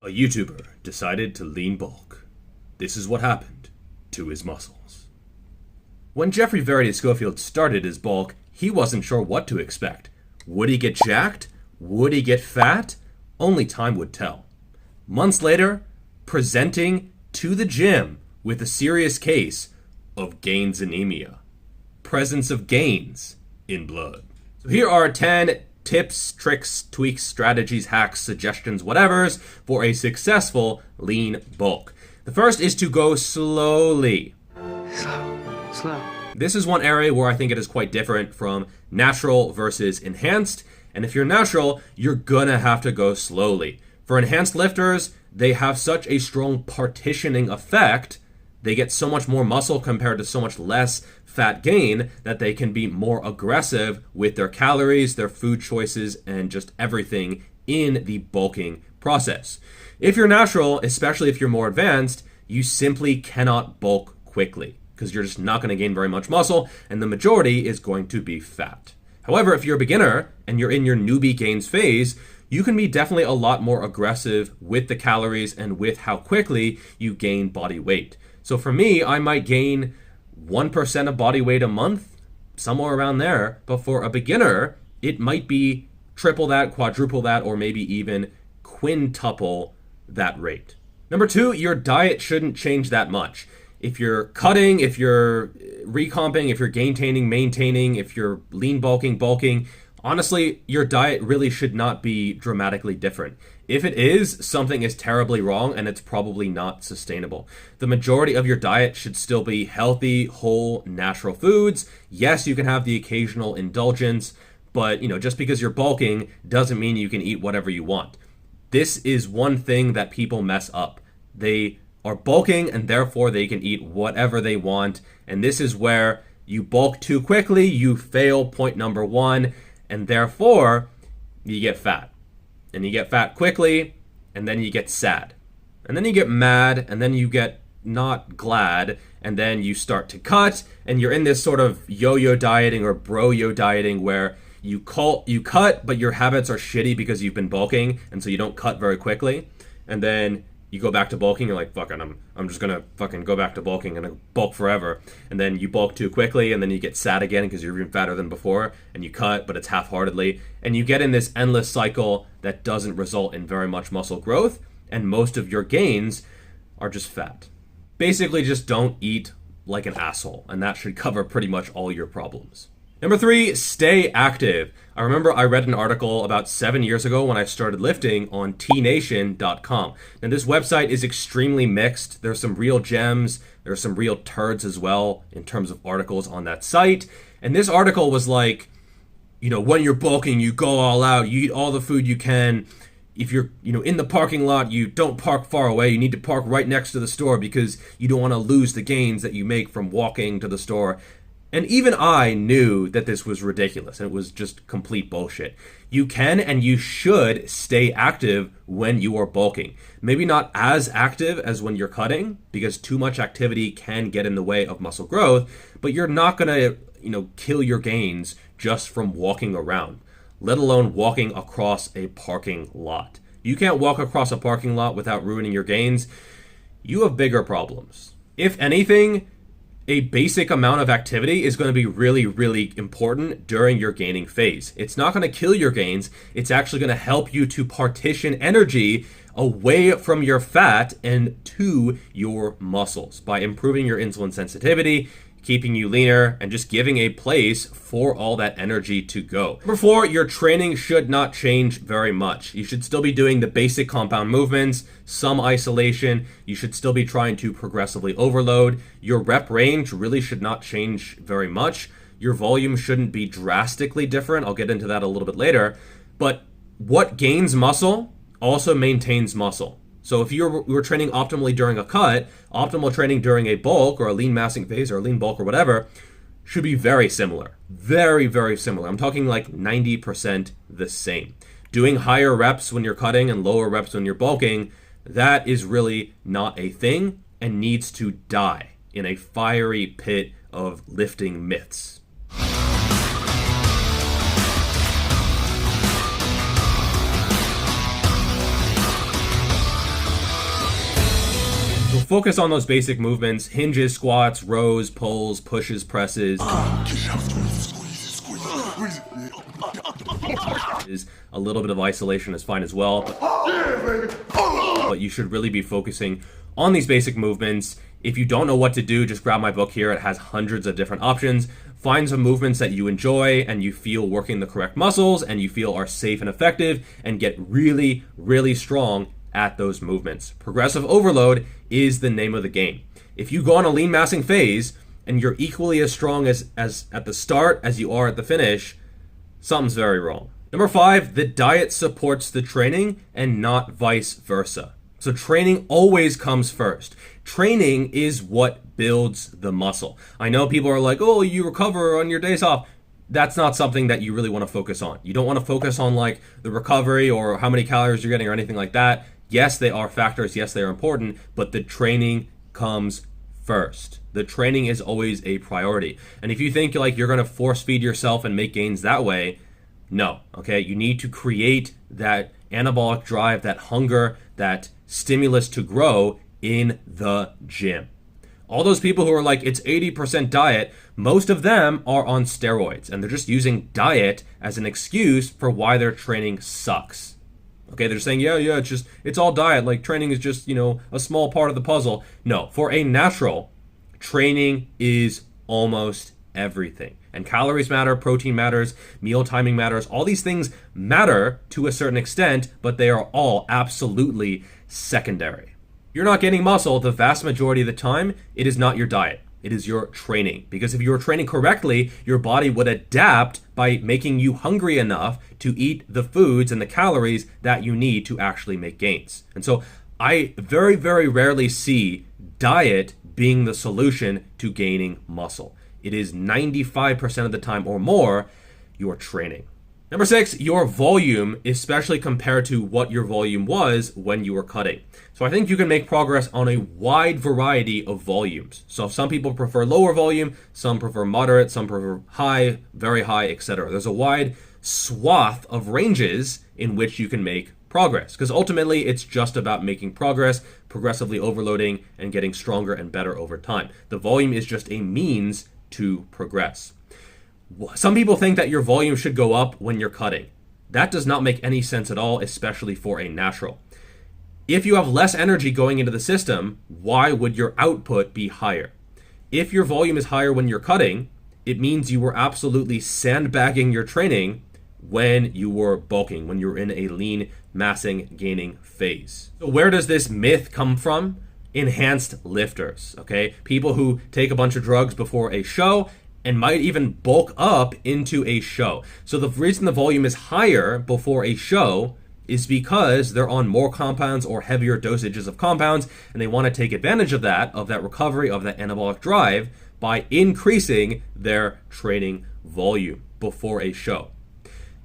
A YouTuber decided to lean bulk. This is what happened to his muscles. When Jeffrey Verity Schofield started his bulk, he wasn't sure what to expect. Would he get jacked? Would he get fat? Only time would tell. Months later, presenting to the gym with a serious case of Gaines anemia. Presence of gains in blood. So here are 10 tips, tricks, tweaks, strategies, hacks, suggestions, whatevers for a successful lean bulk. The first is to go slowly. Slow. This is one area where I think it is quite different from natural versus enhanced. And if you're natural, you're gonna have to go slowly. For enhanced lifters, they have such a strong partitioning effect. They get so much more muscle compared to so much less fat gain that they can be more aggressive with their calories, their food choices, and just everything in the bulking process. If you're natural, especially if you're more advanced, you simply cannot bulk quickly because you're just not going to gain very much muscle, and the majority is going to be fat. However, if you're a beginner and you're in your newbie gains phase, you can be definitely a lot more aggressive with the calories and with how quickly you gain body weight. So for me, I might gain 1% of body weight a month, somewhere around there. But for a beginner, it might be triple that, quadruple that, or maybe even quintuple that rate. Number 2, your diet shouldn't change that much. If you're cutting, if you're recomping, if you're gaintaining, maintaining, if you're lean bulking, honestly, your diet really should not be dramatically different. If it is, something is terribly wrong and it's probably not sustainable. The majority of your diet should still be healthy, whole, natural foods. Yes, you can have the occasional indulgence, but just because you're bulking doesn't mean you can eat whatever you want. This is one thing that people mess up. They are bulking and therefore they can eat whatever they want. And this is where you bulk too quickly, you fail point number 1, and therefore you get fat. And you get fat quickly, and then you get sad. And then you get mad, and then you get not glad, and then you start to cut, and you're in this sort of yo-yo dieting or bro-yo dieting where you cut, but your habits are shitty because you've been bulking, and so you don't cut very quickly. And then you go back to bulking, you're like, fuck it, I'm just gonna fucking go back to bulking and bulk forever. And then you bulk too quickly, and then you get sad again because you're even fatter than before, and you cut, but it's half-heartedly. And you get in this endless cycle that doesn't result in very much muscle growth, and most of your gains are just fat. Basically, just don't eat like an asshole, and that should cover pretty much all your problems. Number 3, stay active. I remember I read an article about 7 years ago when I started lifting on tnation.com. Now this website is extremely mixed. There's some real gems. There's some real turds as well in terms of articles on that site. And this article was like, when you're bulking, you go all out. You eat all the food you can. If you're, in the parking lot, you don't park far away. You need to park right next to the store because you don't want to lose the gains that you make from walking to the store. And even I knew that this was ridiculous and it was just complete bullshit. You can and you should stay active when you are bulking. Maybe not as active as when you're cutting because too much activity can get in the way of muscle growth, but you're not going to, kill your gains just from walking around, let alone walking across a parking lot. You can't walk across a parking lot without ruining your gains. You have bigger problems. If anything, a basic amount of activity is going to be really, really important during your gaining phase. It's not going to kill your gains. It's actually going to help you to partition energy away from your fat and to your muscles by improving your insulin sensitivity, keeping you leaner, and just giving a place for all that energy to go. Number 4, your training should not change very much. You should still be doing the basic compound movements, some isolation. You should still be trying to progressively overload. Your rep range really should not change very much. Your volume shouldn't be drastically different. I'll get into that a little bit later. But what gains muscle also maintains muscle. So if you were training optimally during a cut, optimal training during a bulk or a lean massing phase or a lean bulk or whatever should be very similar. Very, very similar. I'm talking like 90% the same. Doing higher reps when you're cutting and lower reps when you're bulking, that is really not a thing and needs to die in a fiery pit of lifting myths. focus on those basic movements: hinges, squats, rows, pulls, pushes, presses. Is a little bit of isolation is fine as well, but you should really be focusing on these basic movements. If you don't know what to do, just grab my book here. It has hundreds of different options. Find some movements that you enjoy and you feel working the correct muscles and you feel are safe and effective, and get really, really strong at those movements. Progressive overload is the name of the game. If you go on a lean massing phase and you're equally as strong as at the start as you are at the finish, something's very wrong. Number 5, the diet supports the training and not vice versa. So training always comes first. Training is what builds the muscle. I know people are like, oh, you recover on your days off. That's not something that you really want to focus on. You don't want to focus on like the recovery or how many calories you're getting or anything like that. Yes, they are factors. Yes, they are important, but the training comes first. The training is always a priority. And if you think like you're going to force feed yourself and make gains that way, no, okay? You need to create that anabolic drive, that hunger, that stimulus to grow in the gym. All those people who are like, it's 80% diet, most of them are on steroids, and they're just using diet as an excuse for why their training sucks. Okay, they're saying, yeah, it's all diet. Like training is just, a small part of the puzzle. No, for a natural, training is almost everything. And calories matter, protein matters, meal timing matters. All these things matter to a certain extent, but they are all absolutely secondary. You're not gaining muscle the vast majority of the time. It is not your diet. It is your training. Because if you were training correctly, your body would adapt by making you hungry enough to eat the foods and the calories that you need to actually make gains. And so I very, very rarely see diet being the solution to gaining muscle. It is 95% of the time or more your training. Number 6, your volume, especially compared to what your volume was when you were cutting. So I think you can make progress on a wide variety of volumes. So some people prefer lower volume, some prefer moderate, some prefer high, very high, etc. There's a wide swath of ranges in which you can make progress, because ultimately it's just about making progress, progressively overloading, and getting stronger and better over time. The volume is just a means to progress. Some people think that your volume should go up when you're cutting. That does not make any sense at all, especially for a natural. If you have less energy going into the system, why would your output be higher? If your volume is higher when you're cutting, it means you were absolutely sandbagging your training when you were bulking, when you're in a lean massing gaining phase. So where does this myth come from? Enhanced lifters, okay? People who take a bunch of drugs before a show and might even bulk up into a show. So the reason the volume is higher before a show is because they're on more compounds or heavier dosages of compounds, and they want to take advantage of that recovery, of that anabolic drive by increasing their training volume before a show.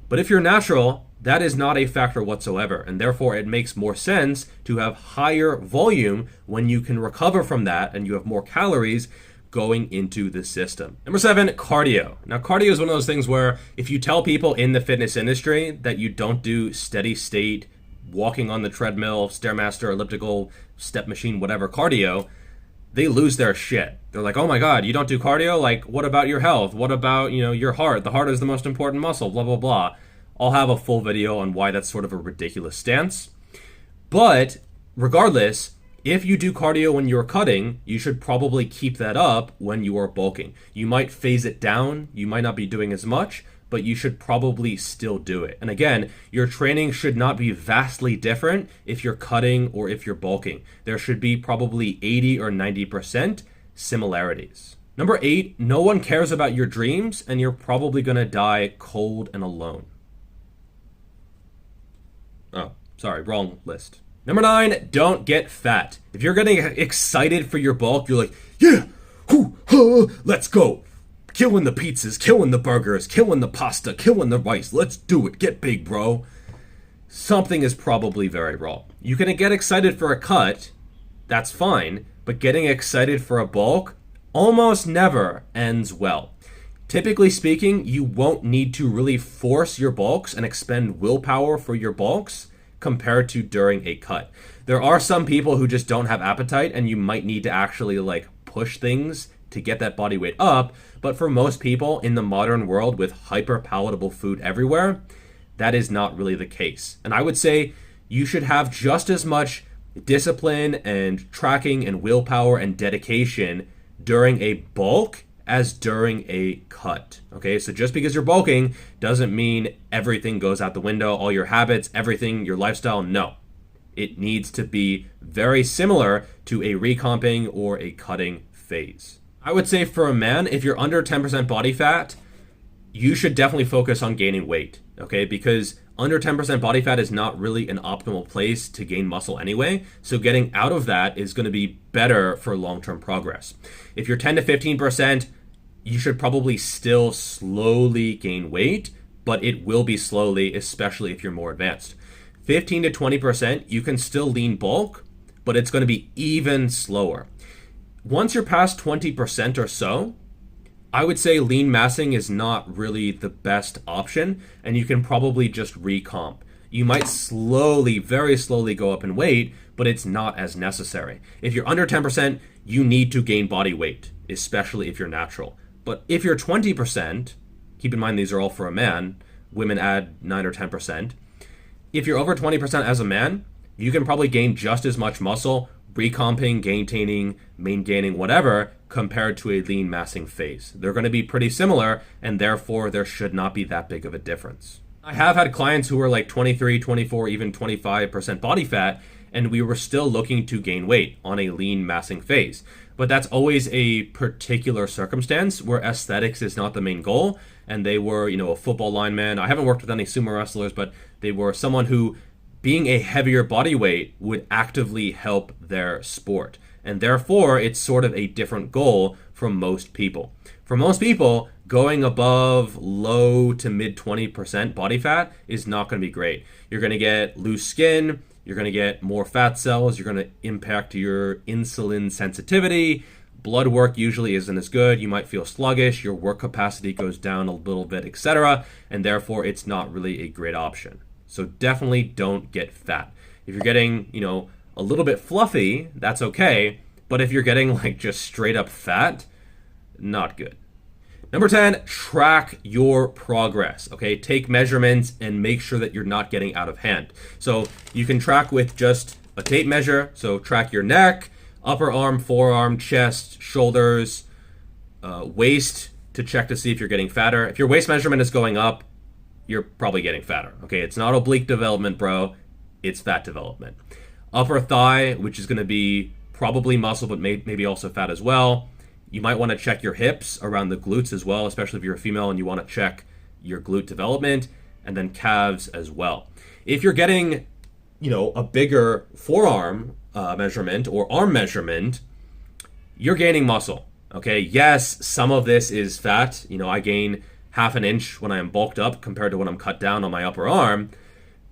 But if you're natural, that is not a factor whatsoever, and therefore it makes more sense to have higher volume when you can recover from that and you have more calories going into the system. Number 7, cardio. Now, cardio is one of those things where if you tell people in the fitness industry that you don't do steady state, walking on the treadmill, Stairmaster, elliptical, step machine, whatever, cardio, they lose their shit. They're like, oh my God, you don't do cardio? Like, what about your health? What about, your heart? The heart is the most important muscle, blah, blah, blah. I'll have a full video on why that's sort of a ridiculous stance. But regardless, if you do cardio when you're cutting, you should probably keep that up when you are bulking. You might phase it down, you might not be doing as much, but you should probably still do it. And again, your training should not be vastly different if you're cutting or if you're bulking. There should be probably 80 or 90% similarities. Number 8, no one cares about your dreams, and you're probably gonna die cold and alone. Oh, sorry, wrong list. Number 9, don't get fat. If you're getting excited for your bulk, you're like, yeah, let's go. Killing the pizzas, killing the burgers, killing the pasta, killing the rice. Let's do it. Get big, bro. Something is probably very wrong. You can get excited for a cut, that's fine, but getting excited for a bulk almost never ends well. Typically speaking, you won't need to really force your bulks and expend willpower for your bulks, compared to during a cut. There are some people who just don't have appetite, and you might need to actually like push things to get that body weight up. But for most people in the modern world with hyper palatable food everywhere, that is not really the case. And I would say you should have just as much discipline and tracking and willpower and dedication during a bulk as during a cut. Okay, so just because you're bulking doesn't mean everything goes out the window, all your habits, everything, your lifestyle. No, it needs to be very similar to a recomping or a cutting phase. I would say for a man, if you're under 10% body fat, you should definitely focus on gaining weight, okay? Because under 10% body fat is not really an optimal place to gain muscle anyway. So getting out of that is going to be better for long-term progress. If you're 10 to 15%, you should probably still slowly gain weight, but it will be slowly, especially if you're more advanced. 15 to 20%, you can still lean bulk, but it's going to be even slower. Once you're past 20% or so, I would say lean massing is not really the best option, and you can probably just recomp. You might slowly, very slowly go up in weight, but it's not as necessary. If you're under 10%, you need to gain body weight, especially if you're natural. But if you're 20%, keep in mind these are all for a man, women add 9 or 10%. If you're over 20% as a man, you can probably gain just as much muscle, recomping, gaintaining, maingaining, whatever, compared to a lean massing phase. They're going to be pretty similar, and therefore there should not be that big of a difference. I have had clients who were like 23, 24, even 25% body fat, and we were still looking to gain weight on a lean massing phase. But that's always a particular circumstance where aesthetics is not the main goal, and they were, a football lineman. I haven't worked with any sumo wrestlers, but they were someone who, being a heavier body weight, would actively help their sport. And therefore, it's sort of a different goal from most people. For most people, going above low to mid 20% body fat is not going to be great. You're going to get loose skin, you're going to get more fat cells, you're going to impact your insulin sensitivity, blood work usually isn't as good, you might feel sluggish, your work capacity goes down a little bit, etc. And therefore, it's not really a great option. So definitely don't get fat. If you're getting, a little bit fluffy, that's okay. But if you're getting like just straight up fat, not good. Number 10, track your progress, okay? Take measurements and make sure that you're not getting out of hand. So you can track with just a tape measure. So track your neck, upper arm, forearm, chest, shoulders, waist to check to see if you're getting fatter. If your waist measurement is going up, you're probably getting fatter, okay? It's not oblique development, bro. It's fat development. Upper thigh, which is going to be probably muscle, but maybe also fat as well. You might want to check your hips around the glutes as well, especially if you're a female and you want to check your glute development, and then calves as well. If you're getting, a bigger forearm measurement or arm measurement, you're gaining muscle, okay? Yes, some of this is fat. I gain half an inch when I am bulked up compared to when I'm cut down on my upper arm,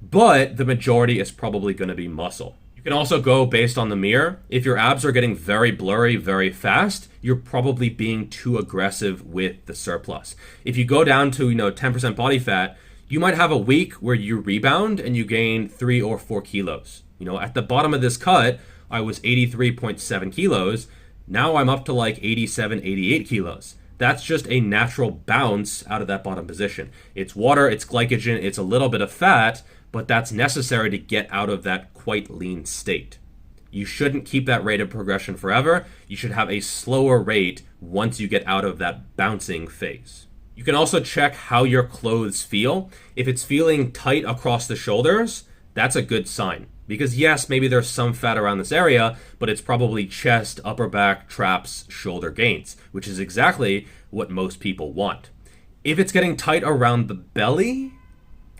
but the majority is probably going to be muscle. You can also go based on the mirror. If your abs are getting very blurry very fast, you're probably being too aggressive with the surplus. If you go down to 10% body fat, you might have a week where you rebound and you gain 3 or 4 kilos. At the bottom of this cut, I was 83.7 kilos. Now I'm up to like 87, 88 kilos. That's just a natural bounce out of that bottom position. It's water, it's glycogen, it's a little bit of fat, but that's necessary to get out of that quite lean state. You shouldn't keep that rate of progression forever. You should have a slower rate once you get out of that bouncing phase. You can also check how your clothes feel. If it's feeling tight across the shoulders, that's a good sign. Because yes, maybe there's some fat around this area, but it's probably chest, upper back, traps, shoulder gains, which is exactly what most people want. If it's getting tight around the belly,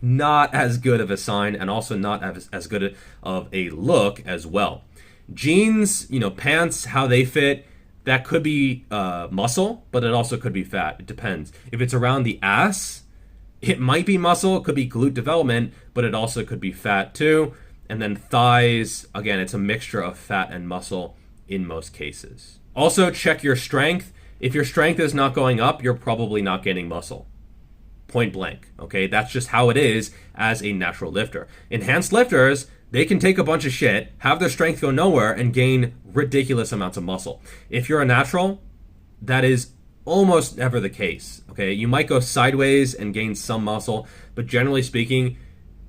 not as good of a sign, and also not as good of a look as well. Jeans, pants, how they fit, that could be muscle, but it also could be fat. It depends. If it's around the ass, it might be muscle, it could be glute development, but it also could be fat too. And then thighs, again, it's a mixture of fat and muscle in most cases. Also check your strength. If your strength is not going up, you're probably not gaining muscle. point blank. Okay, that's just how it is as a natural lifter. Enhanced lifters, they can take a bunch of shit, have their strength go nowhere, and gain ridiculous amounts of muscle. If you're a natural, that is almost never the case. Okay, you might go sideways and gain some muscle, but generally speaking,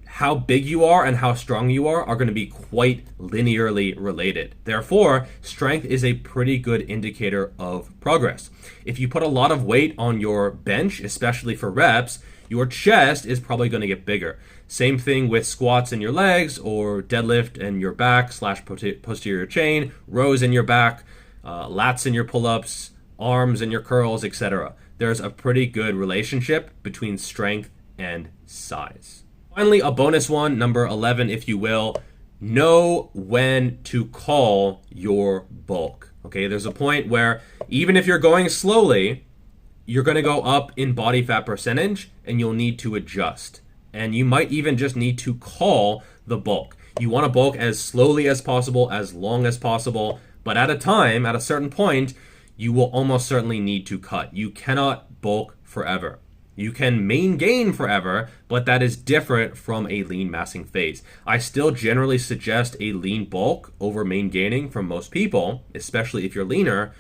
how big you are and how strong you are going to be quite linearly related. Therefore, strength is a pretty good indicator of progress. If you put a lot of weight on your bench, especially for reps, your chest is probably going to get bigger. Same thing with squats in your legs or deadlift in your back / posterior chain, rows in your back, lats in your pull-ups, arms in your curls, etc. There's a pretty good relationship between strength and size. Finally, a bonus one, number 11, if you will, know when to call your bulk. Okay, there's a point where even if you're going slowly, you're going to go up in body fat percentage and you'll need to adjust. And you might even just need to call the bulk. You want to bulk as slowly as possible, as long as possible, but at a certain point, you will almost certainly need to cut. You cannot bulk forever. You can main gain forever, but that is different from a lean massing phase. I still generally suggest a lean bulk over main gaining for most people, especially if you're leaner,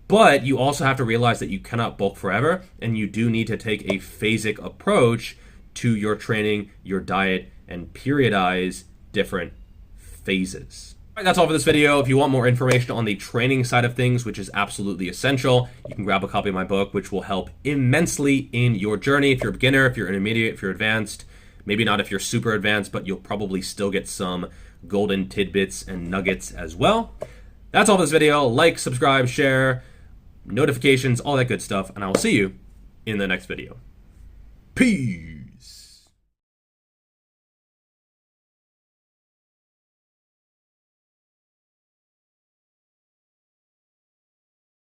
but you also have to realize that you cannot bulk forever, and you do need to take a phasic approach to your training, your diet, and periodize different phases. All right, that's all for this video. If you want more information on the training side of things, which is absolutely essential, you can grab a copy of my book, which will help immensely in your journey. If you're a beginner, if you're intermediate, if you're advanced, maybe not if you're super advanced, but you'll probably still get some golden tidbits and nuggets as well. That's all for this video. Like, subscribe, share, notifications, all that good stuff, and I will see you in the next video. Peace.